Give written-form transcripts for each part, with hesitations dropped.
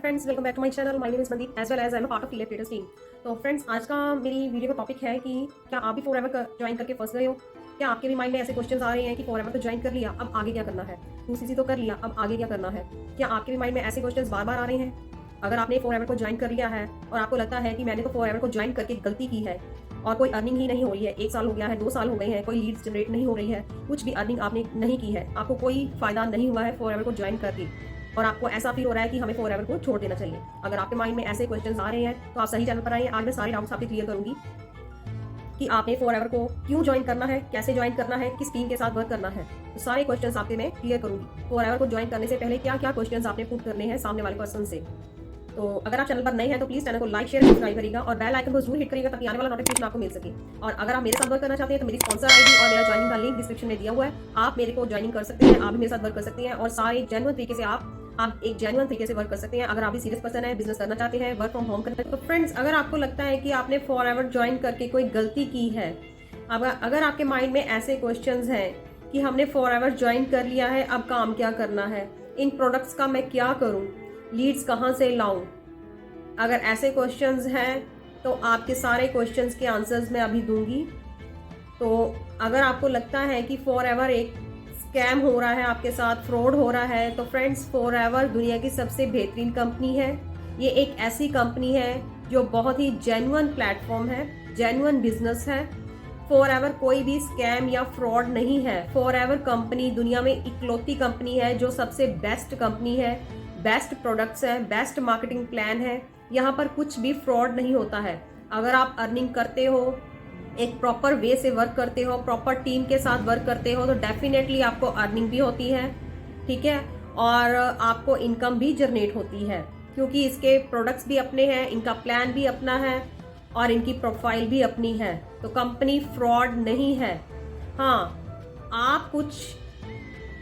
Friends, welcome back to my channel. My name is Mandeep as well as I am a part of clear traders team. तो friends, आज का मेरी video का topic है कि क्या आप भी फॉरएवर ज्वाइन करके फंस गए हो? क्या आपके भी माइंड में ऐसे क्वेश्चंस आ रहे हैं कि फॉरएवर तो ज्वाइन कर लिया, अब आगे क्या करना है? 2CC तो कर लिया, अब आगे क्या करना है? क्या आपके भी माइंड में ऐसे क्वेश्चंस बार बार आ रहे हैं? अगर आपने फॉरएवर को ज्वाइन कर लिया है और आपको लगता है कि मैंने तो फॉरएवर को ज्वाइन करके गलती की है और कोई अर्निंग ही नहीं हो रही है, 1 साल हो गया है, 2 साल हो गए हैं, कोई लीड्स जनरेट नहीं हो रही है, कुछ भी अर्निंग आपने नहीं की है, आपको कोई फायदा नहीं हुआ है फॉरएवर को ज्वाइन करके, और आपको ऐसा फील हो रहा है कि हमें फॉरएवर को छोड़ देना चाहिए। अगर आपके माइंड में ऐसे क्वेश्चंस आ रहे हैं तो आप सही चैनल पर आइए। आज मैं सारे डाउट्स आपके क्लियर करूंगी कि आपने फॉरएवर को क्यों ज्वाइन करना है, कैसे ज्वाइन करना है, किस टीम के साथ वर्क करना है। तो सारे क्वेश्चंस आपके मैं क्लियर करूंगी। फॉरएवर को ज्वाइन करने से पहले क्या क्या क्वेश्चंस आपने पुट करने हैं सामने वाले पर्सन से। तो अगर आप चैनल पर नए हैं तो प्लीज चैनल को लाइक शेयर सब्सक्राइब करिएगा और बेल आइकन को जरूर हिट करिएगा ताकि आने वाला नोटिफिकेशन आपको मिल सके। और अगर आप मेरे साथ वर्क करना चाहते हैं तो मेरी स्पॉन्सर आईडी और मेरा ज्वाइनिंग का लिंक डिस्क्रिप्शन में दिया हुआ है, आप मेरे को ज्वाइनिंग कर सकते हैं, आप भी मेरे साथ वर्क कर सकते हैं और सारे जेन्युइन तरीके से आप एक जेन्युइन तरीके से वर्क कर सकते हैं। अगर आप भी सीरियस पर्सन है, बिजनेस करना चाहते हैं, वर्क फ्रॉम होम करना चाहते हैं। तो फ्रेंड्स, अगर आपको लगता है कि आपने फॉरएवर ज्वाइन करके कोई गलती की है, अगर आपके माइंड में ऐसे क्वेश्चंस हैं कि हमने फॉरएवर ज्वाइन कर लिया है, अब काम क्या करना है, इन प्रोडक्ट्स का मैं क्या करूं, लीड्स कहां से लाऊं, अगर ऐसे क्वेश्चंस हैं तो आपके सारे क्वेश्चंस के आंसर्स मैं अभी दूंगी। तो अगर आपको लगता है कि फॉरएवर एक स्कैम हो रहा है आपके साथ, फ्रॉड हो रहा है, तो फ्रेंड्स, फॉरएवर दुनिया की सबसे बेहतरीन कंपनी है। ये एक ऐसी कंपनी है जो बहुत ही जेन्युइन प्लेटफॉर्म है, जेन्युइन बिजनेस है। फॉरएवर कोई भी स्कैम या फ्रॉड नहीं है। फॉरएवर कंपनी दुनिया में इकलौती कंपनी है जो सबसे बेस्ट कंपनी है, बेस्ट प्रोडक्ट्स हैं, बेस्ट मार्केटिंग प्लान है। यहाँ पर कुछ भी फ्रॉड नहीं होता है। अगर आप अर्निंग करते हो, एक प्रॉपर वे से वर्क करते हो, प्रॉपर टीम के साथ वर्क करते हो, तो डेफिनेटली आपको अर्निंग भी होती है, ठीक है, और आपको इनकम भी जनरेट होती है, क्योंकि इसके प्रोडक्ट्स भी अपने हैं, इनका प्लान भी अपना है और इनकी प्रोफाइल भी अपनी है। तो कंपनी फ्रॉड नहीं है। हाँ,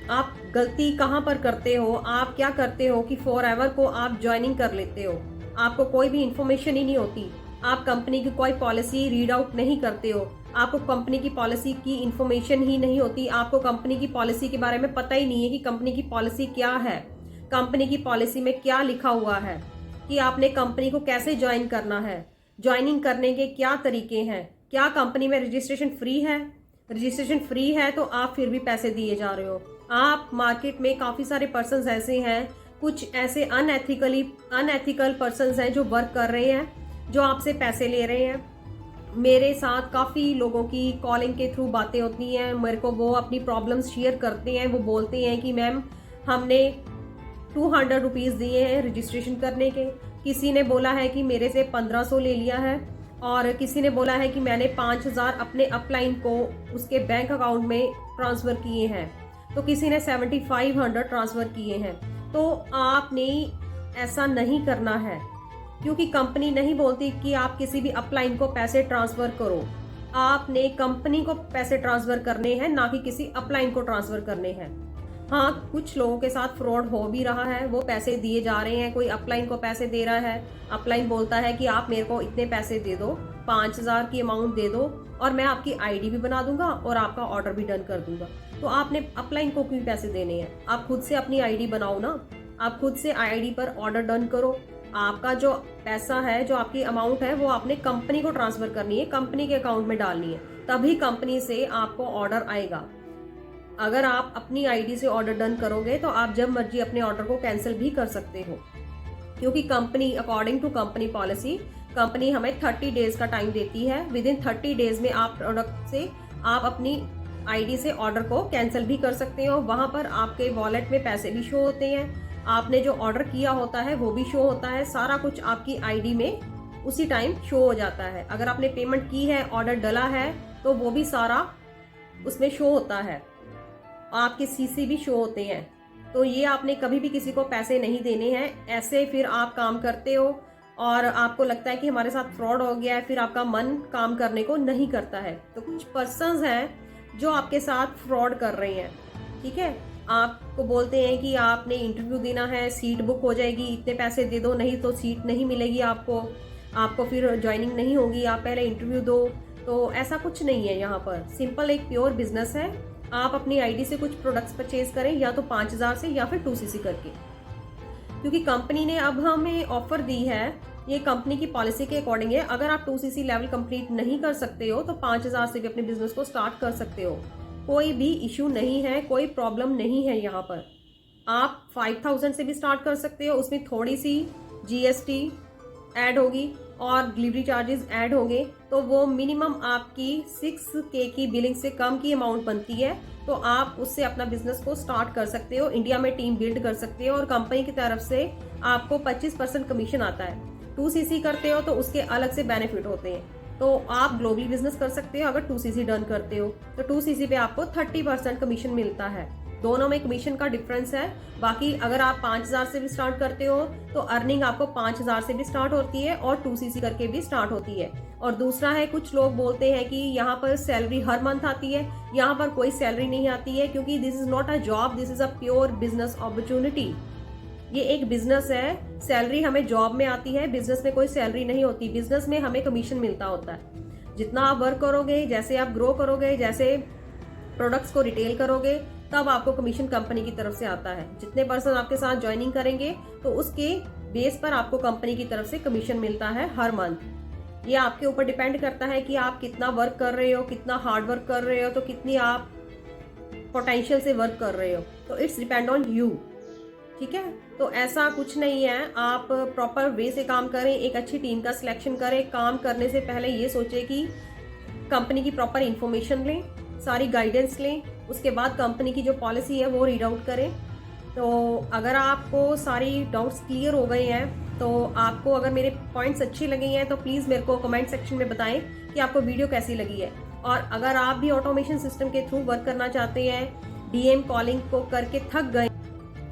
आप गलती कहाँ पर करते हो, आप क्या करते हो कि फॉरएवर को आप ज्वाइनिंग कर लेते हो, आपको कोई भी इंफॉर्मेशन ही नहीं होती, आप कंपनी की कोई पॉलिसी रीड आउट नहीं करते हो, आपको कंपनी की पॉलिसी की इंफॉर्मेशन ही नहीं होती, आपको कंपनी की पॉलिसी के बारे में पता ही नहीं है कि कंपनी की पॉलिसी क्या है, कंपनी की पॉलिसी में क्या लिखा हुआ है, कि आपने कंपनी को कैसे ज्वाइन करना है, ज्वाइनिंग करने के क्या तरीके हैं, क्या कंपनी में रजिस्ट्रेशन फ्री है। रजिस्ट्रेशन फ्री है तो आप फिर भी पैसे दिए जा रहे हो। आप मार्केट में काफ़ी सारे पर्सन्स ऐसे हैं, कुछ ऐसे अनएथिकल पर्सन्स हैं जो वर्क कर रहे हैं, जो आपसे पैसे ले रहे हैं। मेरे साथ काफ़ी लोगों की कॉलिंग के थ्रू बातें होती हैं, मेरे को वो अपनी प्रॉब्लम्स शेयर करते हैं। वो बोलते हैं कि मैम, हमने 200 रुपीज़ दिए हैं रजिस्ट्रेशन करने के, किसी ने बोला है कि मेरे से 1500 ले लिया है, और किसी ने बोला है कि मैंने 5000 अपने अपलाइन को उसके बैंक अकाउंट में ट्रांसफ़र किए हैं, तो किसी ने 7500 ट्रांसफ़र किए हैं। तो आपने ऐसा नहीं करना है, क्योंकि कंपनी नहीं बोलती कि आप किसी भी अपलाइन को पैसे ट्रांसफ़र करो। आपने कंपनी को पैसे ट्रांसफ़र करने हैं, ना कि किसी अपलाइन को ट्रांसफ़र करने हैं। हाँ, कुछ लोगों के साथ फ्रॉड हो भी रहा है, वो पैसे दिए जा रहे हैं, कोई अपलाइन को पैसे दे रहा है, अपलाइन बोलता है कि आप मेरे को इतने पैसे दे दो, 5000 की अमाउंट दे दो और मैं आपकी आईडी भी बना दूंगा और आपका ऑर्डर भी डन कर दूंगा। तो आपने अपलाइन को क्यों पैसे देने हैं? आप खुद से अपनी आईडी बनाओ ना, आप खुद से आईडी पर ऑर्डर डन करो। आपका जो पैसा है, जो आपकी अमाउंट है, वो आपने कंपनी को ट्रांसफर करनी है, कंपनी के अकाउंट में डालनी है, तभी कंपनी से आपको ऑर्डर आएगा। अगर आप अपनी आईडी से ऑर्डर डन करोगे तो आप जब मर्जी अपने ऑर्डर को कैंसिल भी कर सकते हो, क्योंकि company according to company policy, company हमें 30 डेज का टाइम देती है। विद इन 30 डेज में आप प्रोडक्ट से आप अपनी आईडी से ऑर्डर को कैंसिल भी कर सकते हो। वहां पर आपके वॉलेट में पैसे भी शो होते हैं, आपने जो ऑर्डर किया होता है वो भी शो होता है, सारा कुछ आपकी आईडी में उसी टाइम शो हो जाता है। अगर आपने पेमेंट की है, ऑर्डर डला है, तो वो भी सारा उसमें शो होता है, आपके सीसी भी शो होते हैं। तो ये आपने कभी भी किसी को पैसे नहीं देने हैं। ऐसे फिर आप काम करते हो और आपको लगता है कि हमारे साथ फ्रॉड हो गया है, फिर आपका मन काम करने को नहीं करता है। तो कुछ पर्सन्स हैं जो आपके साथ फ्रॉड कर रहे हैं, ठीक है, आपको बोलते हैं कि आपने इंटरव्यू देना है, सीट बुक हो जाएगी, इतने पैसे दे दो, नहीं तो सीट नहीं मिलेगी आपको फिर ज्वाइनिंग नहीं होगी, आप पहले इंटरव्यू दो। तो ऐसा कुछ नहीं है। यहाँ पर सिंपल एक प्योर बिजनेस है। आप अपनी आईडी से कुछ प्रोडक्ट्स परचेज करें, या तो 5000 से या फिर 2CC करके, क्योंकि कंपनी ने अब हमें ऑफर दी है, ये कंपनी की पॉलिसी के अकॉर्डिंग है। अगर आप 2cc लेवल कंप्लीट नहीं कर सकते हो तो 5000 से भी अपने बिजनेस को स्टार्ट कर सकते हो। कोई भी इश्यू नहीं है, कोई प्रॉब्लम नहीं है यहाँ पर। आप 5000 से भी स्टार्ट कर सकते हो, उसमें थोड़ी सी GST ऐड होगी और डिलीवरी चार्जेस ऐड होंगे, तो वो मिनिमम आपकी 6K की बिलिंग से कम की अमाउंट बनती है। तो आप उससे अपना बिजनेस को स्टार्ट कर सकते हो, इंडिया में टीम बिल्ड कर सकते हो और कंपनी की तरफ से आपको 25% कमीशन आता है। 2cc करते हो तो उसके अलग से बेनिफिट होते हैं। तो आप ग्लोबली बिजनेस कर सकते हो अगर 2cc डन करते हो, तो 2cc पे आपको 30% कमीशन मिलता है। दोनों में कमीशन का डिफरेंस है। बाकी अगर आप 5000 से भी स्टार्ट करते हो तो अर्निंग आपको 5000 से भी स्टार्ट होती है और 2cc करके भी स्टार्ट होती है। और दूसरा है, कुछ लोग बोलते हैं कि यहाँ पर सैलरी हर मंथ आती है। यहाँ पर कोई सैलरी नहीं आती है, क्योंकि this is not a job, this is a pure business opportunity. ये एक बिजनेस है, सैलरी हमें जॉब में आती है, बिजनेस में कोई सैलरी नहीं होती। बिजनेस में हमें कमीशन मिलता होता है। जितना आप वर्क करोगे, जैसे आप ग्रो करोगे, जैसे प्रोडक्ट्स को रिटेल करोगे, तब आपको कमीशन कंपनी की तरफ से आता है। जितने पर्सन आपके साथ ज्वाइनिंग करेंगे तो उसके बेस पर आपको कंपनी की तरफ से कमीशन मिलता है हर मंथ। ये आपके ऊपर डिपेंड करता है कि आप कितना वर्क कर रहे हो, कितना हार्ड वर्क कर रहे हो, तो कितनी आप पोटेंशियल से वर्क कर रहे हो। तो इट्स डिपेंड ऑन यू, ठीक है। तो ऐसा कुछ नहीं है, आप प्रॉपर वे से काम करें, एक अच्छी टीम का सिलेक्शन करें। काम करने से पहले ये सोचें कि कंपनी की प्रॉपर इन्फॉर्मेशन लें, सारी गाइडेंस लें, उसके बाद कंपनी की जो पॉलिसी है वो रीड आउट करें। तो अगर आपको सारी डाउट्स क्लियर हो गए हैं, तो आपको अगर मेरे पॉइंट्स अच्छे लगे हैं तो प्लीज़ मेरे को कमेंट सेक्शन में बताएं कि आपको वीडियो कैसी लगी है। और अगर आप भी ऑटोमेशन सिस्टम के थ्रू वर्क करना चाहते हैं, DM कॉलिंग को करके थक गए,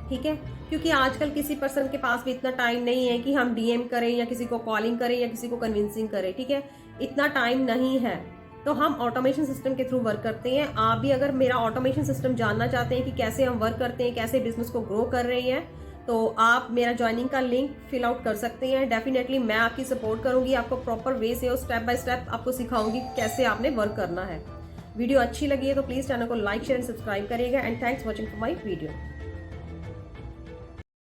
ठीक है, क्योंकि आजकल किसी पर्सन के पास भी इतना टाइम नहीं है कि हम DM करें या किसी को कॉलिंग करें या किसी को कन्विंसिंग करें, ठीक है, इतना टाइम नहीं है। तो हम ऑटोमेशन सिस्टम के थ्रू वर्क करते हैं। आप भी अगर मेरा ऑटोमेशन सिस्टम जानना चाहते हैं कि कैसे हम वर्क करते हैं, कैसे बिजनेस को ग्रो कर रहे हैं, तो आप मेरा ज्वाइनिंग का लिंक फिल आउट कर सकते हैं। डेफिनेटली मैं आपकी सपोर्ट करूंगी, आपको प्रॉपर वे से और स्टेप बाय स्टेप आपको सिखाऊंगी कैसे आपने वर्क करना है। वीडियो अच्छी लगी है तो प्लीज़ चैनल को लाइक शेयर एंड सब्सक्राइब करिएगा। And thanks watching for my video.